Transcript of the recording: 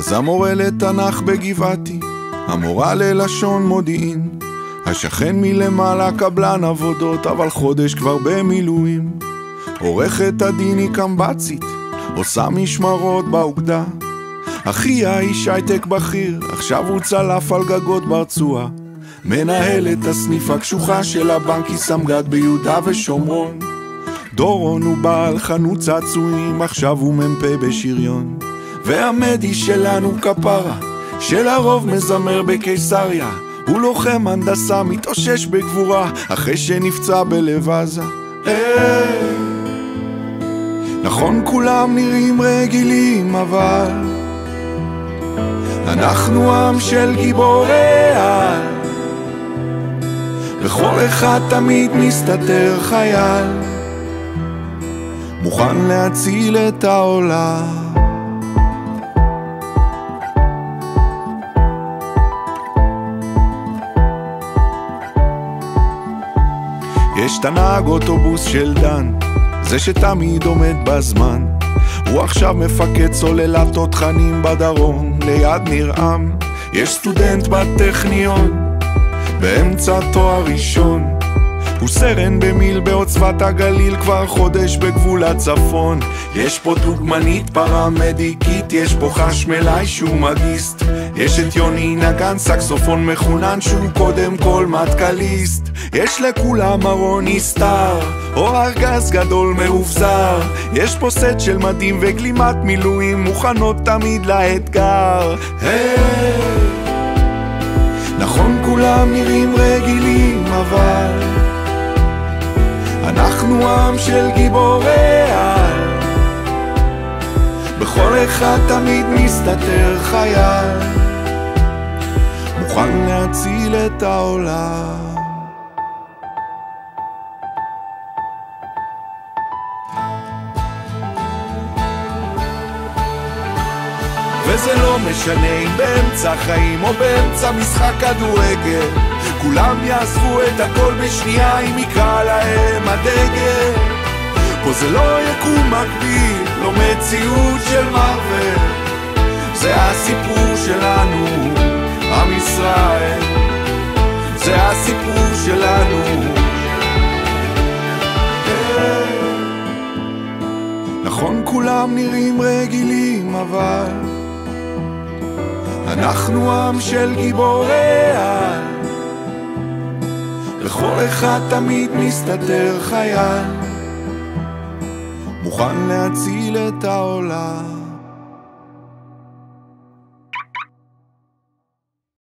אז המורה לתנ"ך בגבעתי, המורה ללשון מודיעין, השכן מלמעלה קבלן עבודות, אבל חודש כבר במילואים. עורכת הדין היא קמבצית, עושה משמרות באוגדה. אחיה איש הייטק בכיר, עכשיו הוא צלף על גגות ברצועה. מנהל את הסניף הקשוחה של הבנק היא סמג"ד ביהודה ושומרון. דורון הוא בעל חנות צעצועים, עכשיו הוא מ"פ בשריון. והמדי שלנו כפרה, שלרוב מזמר בקיסריה, הוא לוחם הנדסה מתאושש בגבורה, אחרי שנפצע בלב עזה. נכון כולם נראים רגילים, אבל אנחנו עם של גיבורי על, וכל אחד תמיד מסתתר חייל, מוכן להציל את העולם. יש את הנהג אוטובוס של דן, זה שתמיד עומד בזמן, הוא עכשיו מפקד סוללת תותחנים בדרום ליד נרעם. יש סטודנט בטכניון באמצע תואר ראשון, הוא סרן במיל בעוצבת הגליל, כבר חודש בגבול הצפון. יש פה דוגמנית פרמדיקית, יש פה חשמלאי שהוא מגיסט, יש את יוני נגן סקסופון מחונן שהוא קודם כל מטכליסט. יש לכולם ארון נסתר או ארגז גדול מאובזר, יש פה סט של מדים וגלימת מילואים מוכנות תמיד לאתגר. נכון כולם נראים רגילים, אבל אנחנו עם של גיבורי על, בכל אחד תמיד מסתתר חייל, מוכן להציל את העולם. וזה לא משנה אם באמצע חיים או באמצע משחק כדורגל, כולם יעזבו את הכל בשנייה אם יקרא להם הדגל. פה זה לא יקום מקביל, לא מציאות של מרוול, זה הסיפור שלנו, עם ישראל, זה הסיפור שלנו. נכון כולם נראים רגילים, אבל אנחנו עם של גיבורי על, וכל אחד תמיד מסתתר חייל, מוכן להציל את העולם.